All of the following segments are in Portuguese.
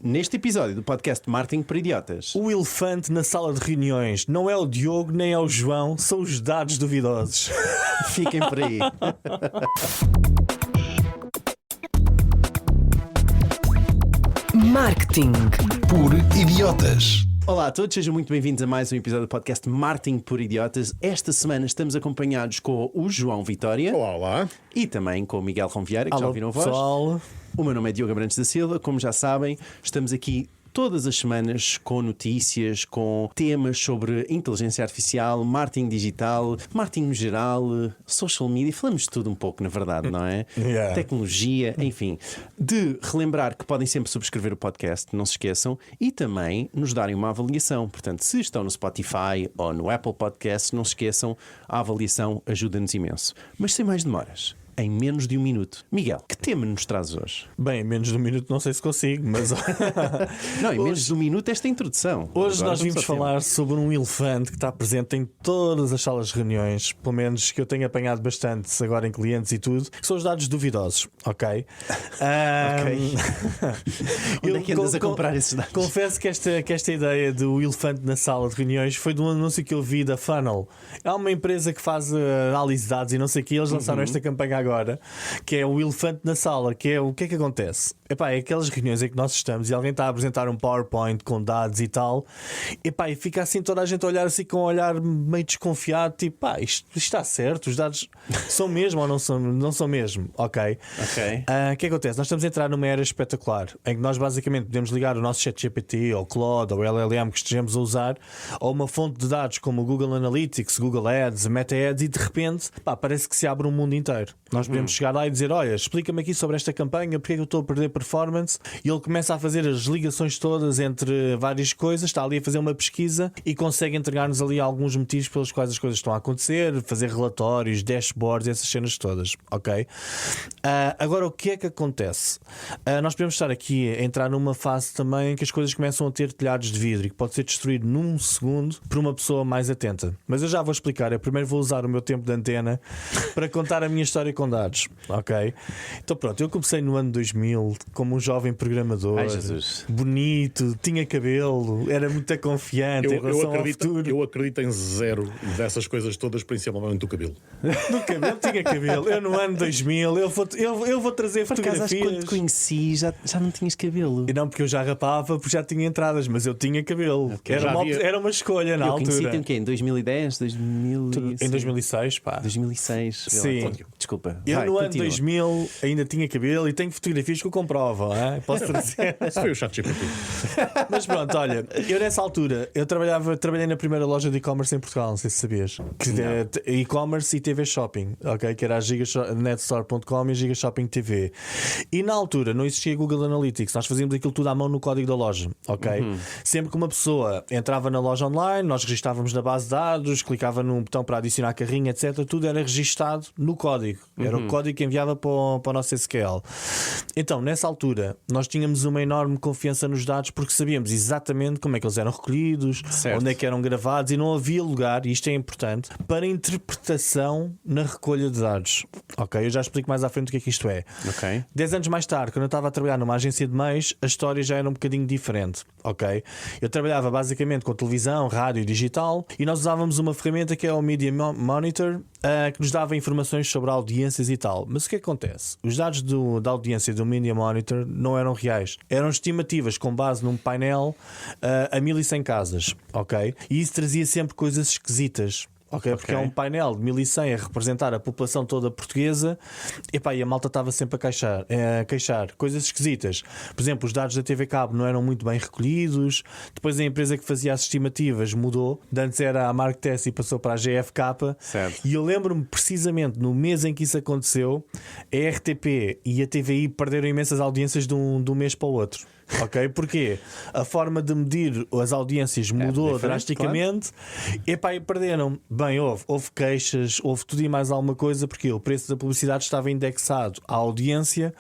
Neste episódio do podcast Marketing por Idiotas. O elefante na sala de reuniões não é o Diogo nem é o João, são os dados duvidosos. Fiquem por aí. Marketing por Idiotas. Olá a todos, sejam muito bem-vindos a mais um episódio do podcast Marketing por Idiotas. Esta semana estamos acompanhados com o João Vitória. Olá, olá. E também com o Miguel Ronviera, que já ouviram a voz. Pessoal. O meu nome é Diogo Abrantes da Silva, como já sabem, estamos aqui todas as semanas com notícias, com temas sobre inteligência artificial, marketing digital, marketing no geral, social media, falamos de tudo um pouco, na verdade, não é? Yeah. Tecnologia, enfim. De relembrar que podem sempre subscrever o podcast, não se esqueçam, e também nos darem uma avaliação. Portanto, se estão no Spotify ou no Apple Podcasts, não se esqueçam, a avaliação ajuda-nos imenso. Mas sem mais demoras, em menos de um minuto. Miguel, que tema nos trazes hoje? Bem, em menos de um minuto não sei se consigo, mas Não, em menos de um minuto esta introdução. hoje Agora nós vamos vimos ao tema. falar sobre um elefante que está presente em todas as salas de reuniões, pelo menos que eu tenho apanhado bastante agora em clientes e tudo, que são os dados duvidosos, ok? Onde é que andas a comprar esses dados? Confesso que esta ideia do elefante na sala de reuniões foi de um anúncio que eu vi da Funnel. Há uma empresa que faz análise de dados e não sei o que, eles lançaram esta campanha agora, que é o elefante na sala, que é o que é que acontece? Epá, é aquelas reuniões em que nós estamos e alguém está a apresentar um PowerPoint com dados e tal, epá, e fica assim toda a gente a olhar assim com um olhar meio desconfiado, tipo, pá, isto está certo, os dados são mesmo ou não são mesmo, ok? O que acontece? Nós estamos a entrar numa era espetacular em que nós basicamente podemos ligar o nosso ChatGPT ou Claude ou LLM que estejamos a usar a uma fonte de dados como o Google Analytics, Google Ads, Meta Ads e de repente, pá, parece que se abre um mundo inteiro. Nós podemos chegar lá e dizer, olha, explica-me aqui sobre esta campanha, porque é que eu estou a perder performance, e ele começa a fazer as ligações todas entre várias coisas, está ali a fazer uma pesquisa e consegue entregar-nos ali alguns motivos pelos quais as coisas estão a acontecer, fazer relatórios, dashboards, essas cenas todas, ok? Agora, o que é que acontece? Nós podemos estar aqui a entrar numa fase também em que as coisas começam a ter telhados de vidro e que pode ser destruído num segundo por uma pessoa mais atenta. Mas eu já vou explicar, eu primeiro vou usar o meu tempo de antena para contar a minha história com dados, ok? Então pronto, eu comecei no ano 2000 como um jovem programador. Ai, Jesus. Bonito, tinha cabelo, era muito confiante em relação ao futuro. Eu acredito em zero dessas coisas todas, principalmente do cabelo. No cabelo, tinha cabelo. Eu no ano 2000, eu vou trazer Por acaso, acho que quando fotografias. te conheci já não tinhas cabelo. E não, porque eu já rapava, porque já tinha entradas, mas eu tinha cabelo. Ok. Era uma escolha na Eu altura. conheci-te em quê? Em 2010? 2006? Em 2006, pá. 2006. Sim. Desculpa. Eu Vai, no ano continua. 2000 ainda tinha cabelo e tenho fotografias que o comprovam, hein? Posso trazer. Isso foi o ChatGPT. Mas pronto, olha, eu nessa altura eu trabalhei na primeira loja de e-commerce em Portugal, não sei se sabias. E-commerce e TV Shopping, ok? Que era a Giganetstore.com e a Gigashopping TV. E na altura não existia Google Analytics, nós fazíamos aquilo tudo à mão no código da loja, ok? Sempre que uma pessoa entrava na loja online, nós registávamos na base de dados, clicava num botão para adicionar carrinho, etc. Tudo era registado no código. Era o código que enviava para o nosso SQL. Então, nessa altura, nós tínhamos uma enorme confiança nos dados porque sabíamos exatamente como é que eles eram recolhidos, Certo. onde é que eram gravados e não havia lugar, e isto é importante, para interpretação na recolha de dados. Ok? Eu já explico mais à frente o que é que isto é. Ok. 10 anos mais tarde, quando eu estava a trabalhar numa agência de meios, a história já era um bocadinho diferente, ok? Eu trabalhava basicamente com televisão, rádio e digital e nós usávamos uma ferramenta que é o Media Monitor, que nos dava informações sobre audiências e tal. Mas o que acontece? Os dados da audiência do Media Monitor não eram reais. Eram estimativas com base num painel a 1100 casas, ok? E isso trazia sempre coisas esquisitas. Okay, porque é um painel de 1100 a representar a população toda portuguesa. E a malta estava sempre a queixar coisas esquisitas. Por exemplo, os dados da TV Cabo não eram muito bem recolhidos. Depois a empresa que fazia as estimativas mudou. De antes era a Marktess e passou para a GFK. Certo. E eu lembro-me precisamente no mês em que isso aconteceu, a RTP e a TVI perderam imensas audiências de um mês para o outro. Ok? Porque a forma de medir as audiências mudou diferente, drasticamente. E perderam. Bem, houve queixas, houve tudo e mais alguma coisa, porque o preço da publicidade estava indexado à audiência,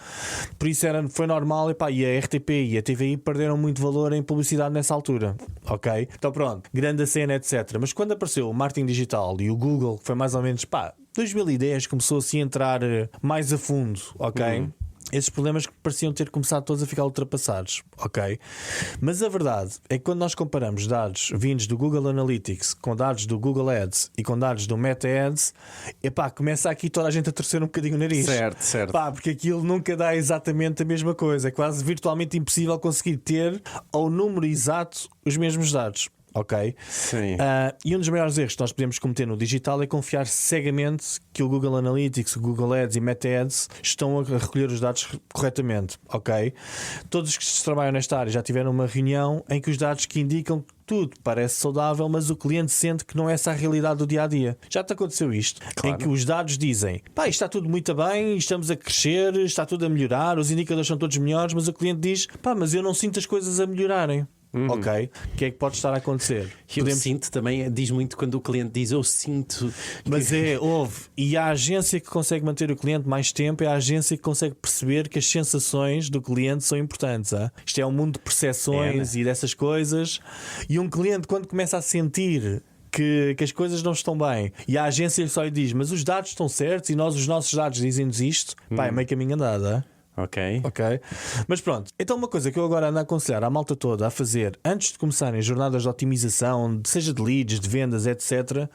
por isso foi normal. E a RTP e a TVI perderam muito valor em publicidade nessa altura. Ok? Então pronto, grande cena, etc. Mas quando apareceu o marketing digital e o Google, que foi mais ou menos 2010, começou assim a entrar mais a fundo, ok? esses problemas que pareciam ter começado todos a ficar ultrapassados, ok? Mas a verdade é que quando nós comparamos dados vindos do Google Analytics com dados do Google Ads e com dados do Meta Ads, começa aqui toda a gente a torcer um bocadinho o nariz. Certo. Porque aquilo nunca dá exatamente a mesma coisa. É quase virtualmente impossível conseguir ter ao número exato os mesmos dados. Ok? Sim. E um dos maiores erros que nós podemos cometer no digital é confiar cegamente que o Google Analytics, o Google Ads e Meta Ads estão a recolher os dados corretamente. Ok? Todos os que trabalham nesta área já tiveram uma reunião em que os dados que indicam que tudo parece saudável, mas o cliente sente que não é essa a realidade do dia a dia. Já te aconteceu isto? Claro. Em que os dados dizem: pá, isto está tudo muito bem, estamos a crescer, está tudo a melhorar, os indicadores são todos melhores, mas o cliente diz: pá, mas eu não sinto as coisas a melhorarem. Ok, o que é que pode estar a acontecer? Eu sinto também, diz muito quando o cliente diz eu sinto. Mas houve. E a agência que consegue manter o cliente mais tempo é a agência que consegue perceber que as sensações do cliente são importantes. Isto é um mundo de percepções e dessas coisas. E um cliente, quando começa a sentir que as coisas não estão bem e a agência só lhe diz: mas os dados estão certos e os nossos dados dizem-nos isto, pá, é meio caminho andado. Ok. Mas pronto, então uma coisa que eu agora ando a aconselhar à malta toda a fazer antes de começarem jornadas de otimização, seja de leads, de vendas, etc.,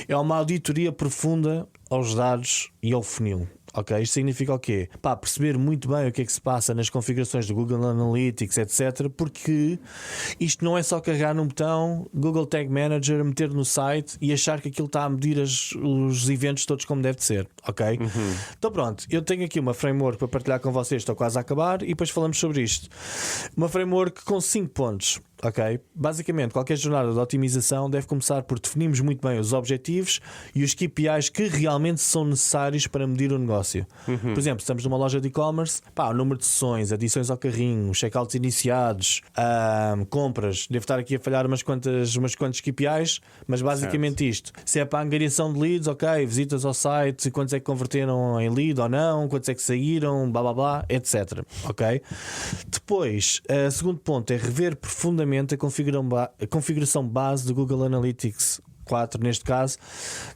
é uma auditoria profunda aos dados e ao funil. Ok, isto significa o quê? Pá, perceber muito bem o que é que se passa nas configurações do Google Analytics, etc. Porque isto não é só carregar num botão Google Tag Manager, meter no site e achar que aquilo está a medir os eventos todos como deve de ser. Ok? Então pronto, eu tenho aqui uma framework para partilhar com vocês, estou quase a acabar e depois falamos sobre isto. Uma framework com 5 pontos. Ok? Basicamente, qualquer jornada de otimização deve começar por definirmos muito bem os objetivos e os KPIs que realmente são necessários para medir o negócio. Por exemplo, se estamos numa loja de e-commerce, o número de sessões, adições ao carrinho, checkouts iniciados, compras, devo estar aqui a falhar umas quantas KPIs, mas basicamente isto. Se é para a angariação de leads, ok, visitas ao site, quantos é que converteram em lead ou não, quantos é que saíram, blá blá blá, etc. Ok? Depois, segundo ponto é rever profundamente a configuração base do Google Analytics 4, neste caso,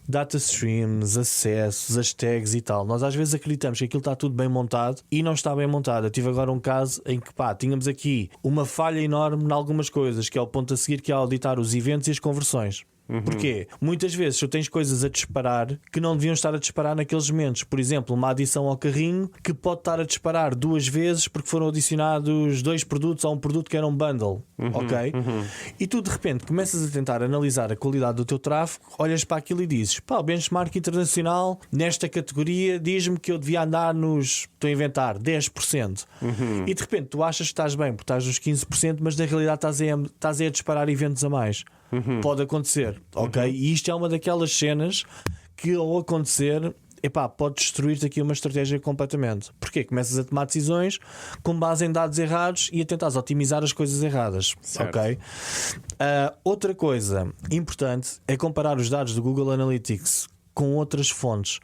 data streams, acessos, as tags e tal. Nós às vezes acreditamos que aquilo está tudo bem montado e não está bem montado. Eu tive agora um caso em que tínhamos aqui uma falha enorme em algumas coisas, que é o ponto a seguir, que é auditar os eventos e as conversões. Porquê? Muitas vezes tu tens coisas a disparar que não deviam estar a disparar naqueles momentos. Por exemplo, uma adição ao carrinho que pode estar a disparar 2 vezes porque foram adicionados 2 produtos a um produto que era um bundle. Ok? E tu de repente começas a tentar analisar a qualidade do teu tráfego, olhas para aquilo e dizes: pá, o benchmark internacional nesta categoria diz-me que eu devia andar nos, estou a inventar, 10%. E de repente tu achas que estás bem porque estás nos 15%, mas na realidade estás a disparar eventos a mais. Pode acontecer, ok? E isto é uma daquelas cenas que, ao acontecer, pode destruir-te aqui uma estratégia completamente. Porquê? Começas a tomar decisões com base em dados errados e a tentar otimizar as coisas erradas. Certo. Ok? Outra coisa importante é comparar os dados do Google Analytics com outras fontes,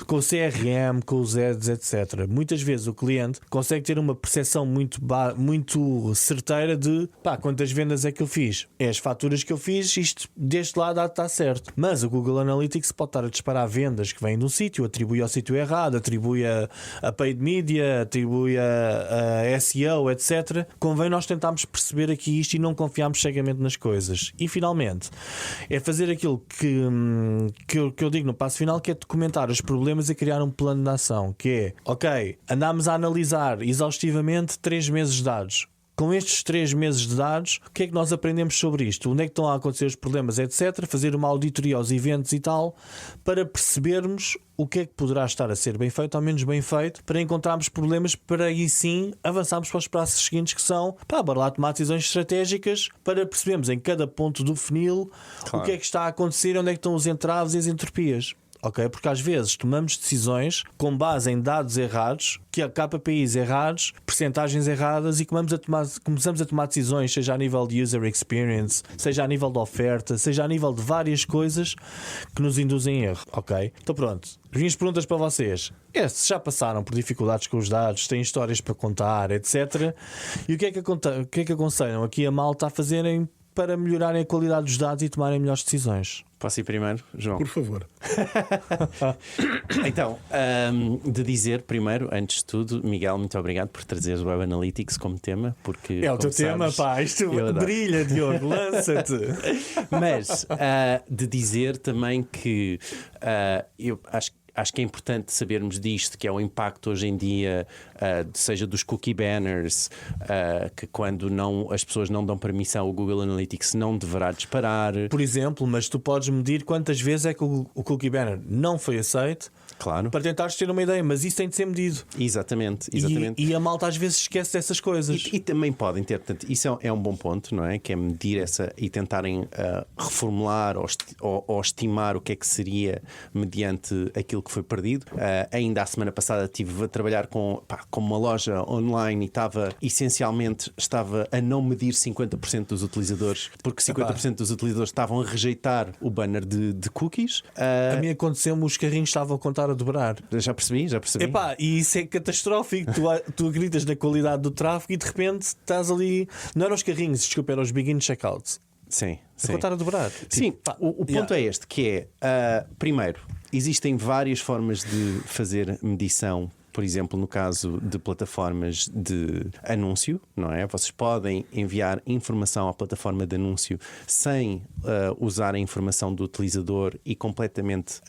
com o CRM, com os ads, etc. Muitas vezes o cliente consegue ter uma percepção muito certeira de quantas vendas é que eu fiz, é as faturas que eu fiz, isto deste lado está certo. Mas o Google Analytics pode estar a disparar vendas que vêm de um sítio, atribui ao sítio errado, atribui a paid media, atribui a SEO, etc. Convém nós tentarmos perceber aqui isto e não confiarmos cegamente nas coisas. E finalmente é fazer aquilo que eu digo no passo final, que é documentar os problemas e criar um plano de ação, que é, ok, andámos a analisar exaustivamente 3 meses de dados. Com estes 3 meses de dados, o que é que nós aprendemos sobre isto? Onde é que estão a acontecer os problemas, etc. Fazer uma auditoria aos eventos e tal, para percebermos o que é que poderá estar a ser bem feito ou menos bem feito, para encontrarmos problemas, para aí sim avançarmos para os passos seguintes, que são, bora lá tomar decisões estratégicas para percebermos em cada ponto do funil o que é que está a acontecer, onde é que estão os entraves e as entropias. Ok? Porque às vezes tomamos decisões com base em dados errados, KPIs errados, percentagens erradas, e começamos a tomar decisões, seja a nível de user experience, seja a nível de oferta, seja a nível de várias coisas que nos induzem em erro. Ok? Então pronto, as minhas perguntas para vocês é se já passaram por dificuldades com os dados, têm histórias para contar, etc. E o que é que aconselham aqui a malta a fazerem para melhorarem a qualidade dos dados e tomarem melhores decisões. Posso ir primeiro, João? Por favor. Então, de dizer primeiro, antes de tudo, Miguel, muito obrigado por trazeres o Web Analytics como tema, porque É o teu tema, pá, isto brilha, Diogo, lança-te. Mas de dizer também que eu acho que é importante sabermos disto, que é o impacto hoje em dia, seja dos cookie banners, que quando as pessoas não dão permissão, o Google Analytics não deverá disparar. Por exemplo, mas tu podes medir quantas vezes é que o cookie banner não foi aceito, claro, para tentares ter uma ideia, mas isso tem de ser medido. Exatamente. E a malta às vezes esquece dessas coisas. E também podem ter, portanto, isso é um bom ponto, não é? Que é medir essa e tentarem reformular ou estimar o que é que seria mediante aquilo que foi perdido. Ainda a semana passada estive a trabalhar com uma loja online e estava a não medir 50% dos utilizadores, porque 50% dos utilizadores estavam a rejeitar o banner de cookies. A mim aconteceu-me, os carrinhos estavam a contar a dobrar. Já percebi. E isso é catastrófico. Tu acreditas na qualidade do tráfego e de repente estás ali. Não eram os carrinhos, desculpa, eram os begin checkouts. Sim. A contar a dobrar. Sim, o ponto é este, que é, primeiro, existem várias formas de fazer medição. Por exemplo, no caso de plataformas de anúncio, não é? Vocês podem enviar informação à plataforma de anúncio sem usar a informação do utilizador e completamente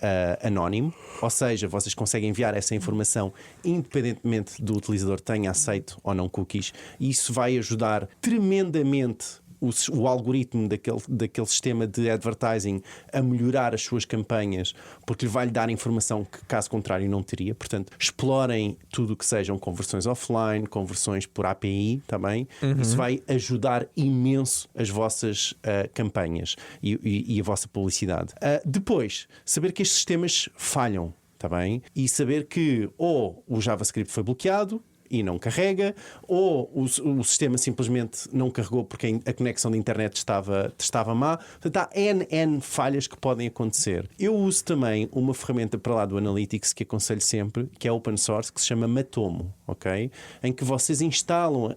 anónimo. Ou seja, vocês conseguem enviar essa informação independentemente do utilizador tenha aceito ou não cookies. E isso vai ajudar tremendamente o algoritmo daquele sistema de advertising a melhorar as suas campanhas, porque lhe vai-lhe dar informação que caso contrário não teria. Portanto, explorem tudo o que sejam conversões offline, conversões por API também. Isso vai ajudar imenso as vossas campanhas e a vossa publicidade. Depois, saber que estes sistemas falham, tá bem? E saber que ou o JavaScript foi bloqueado e não carrega, ou o sistema simplesmente não carregou porque a conexão de internet estava má. Portanto, há N falhas que podem acontecer. Eu uso também uma ferramenta para lá do Analytics que aconselho sempre, que é open source, que se chama Matomo, ok? Em que vocês instalam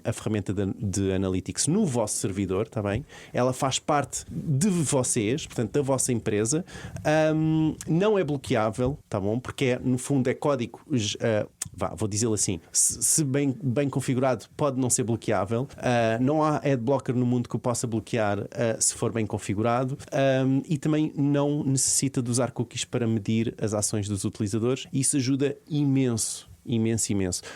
a ferramenta de Analytics no vosso servidor, tá bem? Ela faz parte de vocês, portanto, da vossa empresa. Não é bloqueável, tá bom? Porque no fundo é código, vou dizê-lo assim, se bem configurado, pode não ser bloqueável. Não há adblocker no mundo que o possa bloquear se for bem configurado. E também não necessita de usar cookies para medir as ações dos utilizadores. Isso ajuda imenso.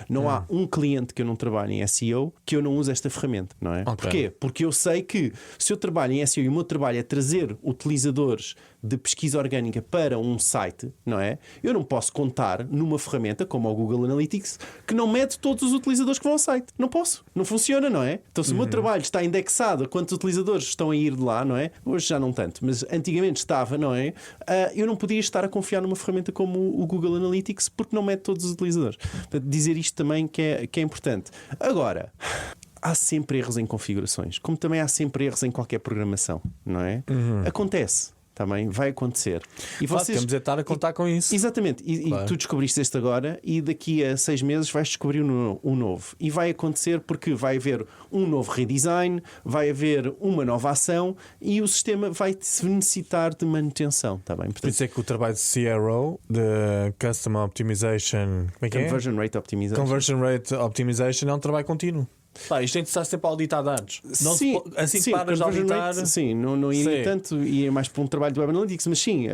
Não há um cliente que eu não trabalhe em SEO que eu não use esta ferramenta, não é? Okay. Porquê? Porque eu sei que se eu trabalho em SEO e o meu trabalho é trazer utilizadores de pesquisa orgânica para um site, não é? Eu não posso contar numa ferramenta como o Google Analytics que não mede todos os utilizadores que vão ao site. Não posso. Não funciona, não é? Então se o meu trabalho está indexado a quantos utilizadores estão a ir de lá, não é? Hoje já não tanto, mas antigamente estava, não é? Eu não podia estar a confiar numa ferramenta como o Google Analytics porque não mede todos os utilizadores. Portanto, dizer isto também que é importante. Agora, há sempre erros em configurações, como também há sempre erros em qualquer programação, não é? Acontece. Também vai acontecer. E vocês temos de estar a contar com isso. Exatamente. Claro. E tu descobriste este agora e daqui a 6 meses vais descobrir um novo. E vai acontecer porque vai haver um novo redesign, vai haver uma nova ação e o sistema vai necessitar de manutenção. Tá bem? Portanto, por isso é que o trabalho de CRO, de Customer Optimization, como é que Conversion Rate Optimization. Conversion Rate Optimization é um trabalho contínuo. Isto tem de estar sempre a auditar dados. Sim, assim que paras de auditar. Sim, não iria tanto, ia mais para um trabalho de Web Analytics, mas sim,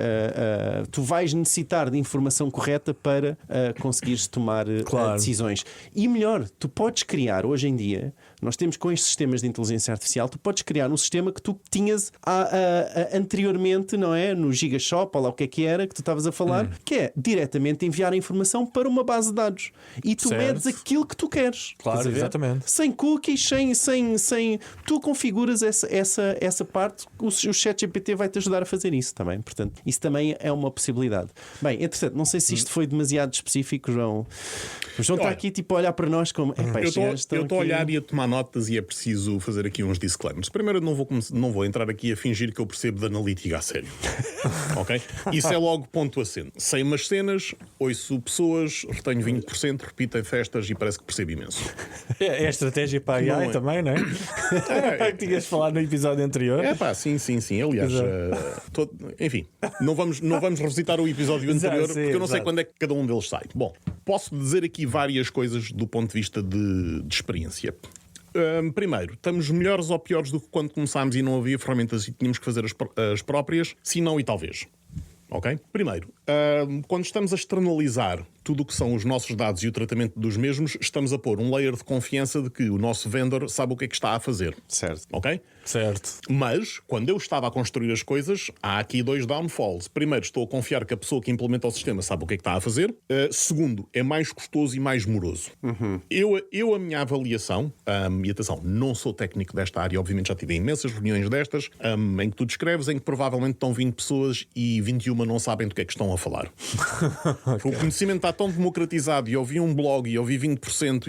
tu vais necessitar de informação correta para conseguires tomar decisões. E melhor, tu podes criar, hoje em dia, nós temos com estes sistemas de inteligência artificial, tu podes criar um sistema que tu tinhas anteriormente, não é? No Gigashop, ou lá o que era que tu estavas a falar, que é diretamente enviar a informação para uma base de dados. E tu medes aquilo que tu queres. Claro, exatamente. Sem cookies, sem tu configuras essa parte, o ChatGPT vai te ajudar a fazer isso também. Portanto, isso também é uma possibilidade. Bem, entretanto, não sei se isto foi demasiado específico, João. O João está aqui tipo a olhar para nós como eu estou a olhar e a tomar notas e é preciso fazer aqui uns disclaimers. Primeiro, não vou entrar aqui a fingir que eu percebo de analítica a sério. Ok? Isso é logo ponto assente. Sei umas cenas, ouço pessoas, retenho 20%, repito em festas e parece que percebo imenso. É a estratégia para a AI também, não é? Que tinhas falado no episódio anterior. Sim. Aliás, enfim, não vamos revisitar o episódio anterior porque eu não sei quando é que cada um deles sai. Bom, posso dizer aqui várias coisas do ponto de vista de experiência. Primeiro, estamos melhores ou piores do que quando começámos e não havia ferramentas e tínhamos que fazer as próprias? Sim, não e talvez. Ok? Primeiro, quando estamos a externalizar tudo o que são os nossos dados e o tratamento dos mesmos, estamos a pôr um layer de confiança de que o nosso vendor sabe o que é que está a fazer. Certo. Ok? Certo. Mas, quando eu estava a construir as coisas, há aqui 2 downfalls. Primeiro, estou a confiar que a pessoa que implementa o sistema sabe o que é que está a fazer. Segundo, é mais custoso e mais moroso. A minha avaliação, e atenção, não sou técnico desta área, obviamente já tive imensas reuniões destas, em que tu descreves, em que provavelmente estão 20 pessoas e 21 não sabem do que é que estão a falar. Okay. O conhecimento está tão democratizado e eu vi um blog e eu vi 20%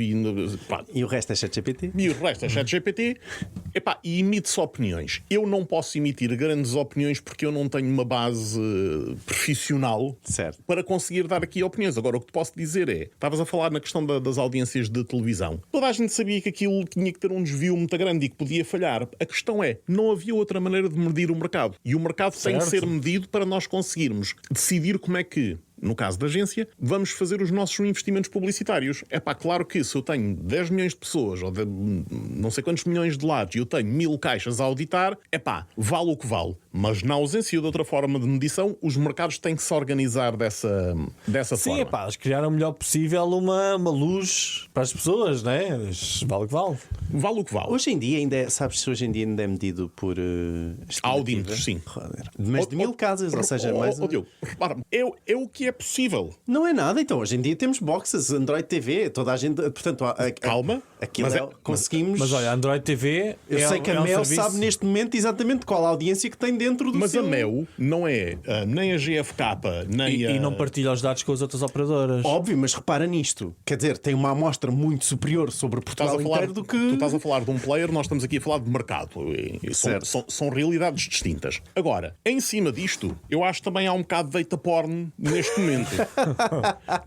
e o resto é ChatGPT? E o resto é ChatGPT. E emite-se opiniões. Eu não posso emitir grandes opiniões porque eu não tenho uma base profissional para conseguir dar aqui opiniões. Agora, o que te posso dizer é, estavas a falar na questão das audiências de televisão. Toda a gente sabia que aquilo tinha que ter um desvio muito grande e que podia falhar. A questão é, não havia outra maneira de medir o mercado. E o mercado tem que ser medido para nós conseguirmos decidir como é que, no caso da agência, vamos fazer os nossos investimentos publicitários. Claro que se eu tenho 10 milhões de pessoas ou não sei quantos milhões de lados e eu tenho 1000 caixas a auditar, vale o que vale. Mas na ausência de outra forma de medição, os mercados têm que se organizar dessa forma. Sim, eles criaram o melhor possível uma luz para as pessoas, não é? Vale o que vale. Vale o que vale. Hoje em dia ainda sabes se hoje em dia ainda é medido por audímetros, sim. Mas de 1000 casas, ou seja, mais. Diogo, repara, é o que é possível. Não é nada, então hoje em dia temos boxes, Android TV, toda a gente, portanto, calma, aquilo conseguimos. Mas olha, Android TV, eu sei que a Mel serviço... sabe neste momento exatamente qual a audiência que tem dentro do Mas a Mel não é nem a GfK, nem e não partilha os dados com as outras operadoras. Óbvio, mas repara nisto. Quer dizer, tem uma amostra muito superior sobre Portugal inteiro do que... Tu estás a falar de um player, nós estamos aqui a falar de mercado. São realidades distintas. Agora, em cima disto, eu acho que também há um bocado de data porn neste momento.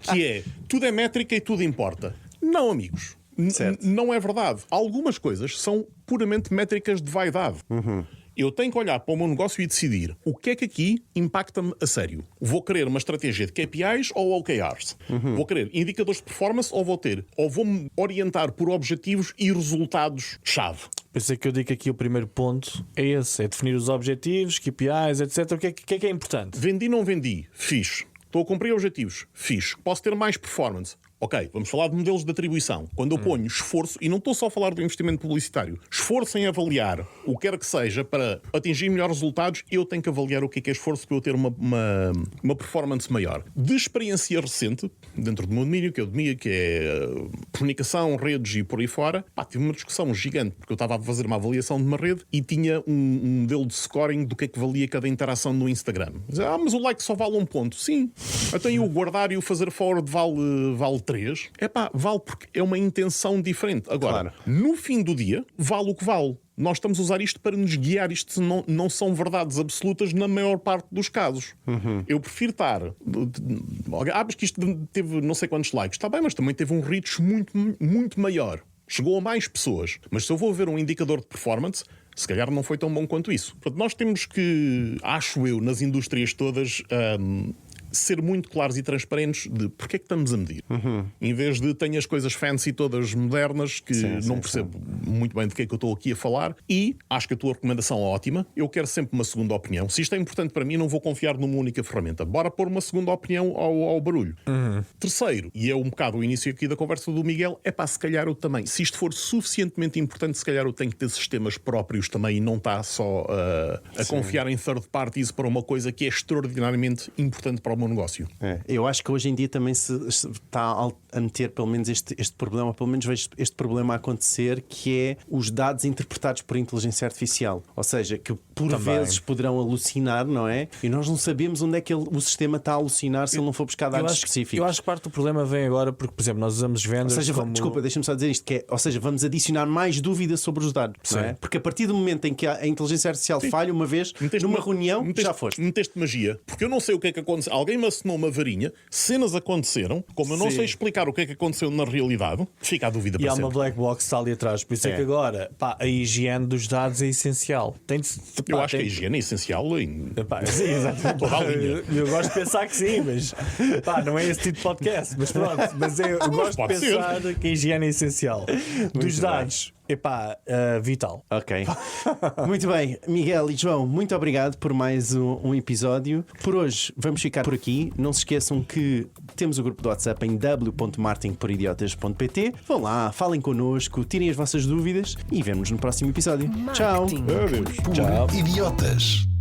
Que é, tudo é métrica e tudo importa. Não, amigos. Não é verdade. Algumas coisas são puramente métricas de vaidade. Eu tenho que olhar para o meu negócio e decidir o que é que aqui impacta-me a sério. Vou querer uma estratégia de KPIs ou OKRs? Vou querer indicadores de performance ou vou-me orientar por objetivos e resultados-chave? Pensei que eu digo que aqui o primeiro ponto é esse, é definir os objetivos, KPIs, etc. O que é importante? Vendi, não vendi? Fiz. Estou a cumprir objetivos? Fiz. Posso ter mais performance? Ok, vamos falar de modelos de atribuição. Quando eu ponho esforço, e não estou só a falar do investimento publicitário, esforço em avaliar o que quer que seja para atingir melhores resultados, eu tenho que avaliar o que é esforço para eu ter uma performance maior. De experiência recente, dentro do meu domínio, que é comunicação, redes e por aí fora, tive uma discussão gigante, porque eu estava a fazer uma avaliação de uma rede e tinha um modelo de scoring do que é que valia cada interação no Instagram. Mas o like só vale 1 ponto. Sim. Então o guardar e o fazer forward vale 3. Vale porque é uma intenção diferente. Agora, no fim do dia, vale o que vale. Nós estamos a usar isto para nos guiar. Isto não são verdades absolutas na maior parte dos casos. Eu prefiro estar... mas que isto teve não sei quantos likes. Está bem, mas também teve um reach muito, muito maior. Chegou a mais pessoas. Mas se eu vou ver um indicador de performance, se calhar não foi tão bom quanto isso. Portanto, nós temos que, acho eu, nas indústrias todas... ser muito claros e transparentes de porque é que estamos a medir. Em vez de tenho as coisas fancy todas modernas que não percebo muito bem de que é que eu estou aqui a falar, e acho que a tua recomendação é ótima. Eu quero sempre uma segunda opinião. Se isto é importante para mim, não vou confiar numa única ferramenta. Bora pôr uma segunda opinião ao barulho. Terceiro, e é um bocado o início aqui da conversa do Miguel, se calhar eu também, se isto for suficientemente importante, se calhar eu tenho que ter sistemas próprios também e não está só a confiar em third parties para uma coisa que é extraordinariamente importante para o o meu negócio. Eu acho que hoje em dia também se está a meter pelo menos este problema, pelo menos vejo este problema a acontecer, que é os dados interpretados por inteligência artificial. Ou seja, que por vezes poderão alucinar, não é? E nós não sabemos onde é que o sistema está a alucinar se ele não for buscar dados específicos. Eu acho que parte do problema vem agora porque, por exemplo, nós usamos vendors. Ou seja, desculpa, deixa-me só dizer isto, que é, ou seja, vamos adicionar mais dúvida sobre os dados, não é? Porque a partir do momento em que a inteligência artificial falha uma vez, numa reunião, já foste. Meteste magia, porque eu não sei o que é que aconteceu. Alguém me assinou uma varinha, cenas aconteceram, como eu não sei explicar o que é que aconteceu na realidade, fica a dúvida para E há sempre. uma black box que está ali atrás. Por isso é que agora, a higiene dos dados é essencial. Eu acho que a higiene é essencial em Sim, exatamente. toda a linha. Eu gosto de pensar que sim, mas não é esse tipo de podcast. Mas pronto, mas eu gosto de pode pensar que a higiene é essencial. Dos dados, vital. Ok. Muito bem, Miguel e João, muito obrigado por mais um episódio. Por hoje vamos ficar por aqui. Não se esqueçam que temos o grupo do WhatsApp em w.marketingporidiotas.pt. Vão lá, falem connosco, tirem as vossas dúvidas e vemo-nos no próximo episódio. Tchau. Adeus. Tchau. Idiotas.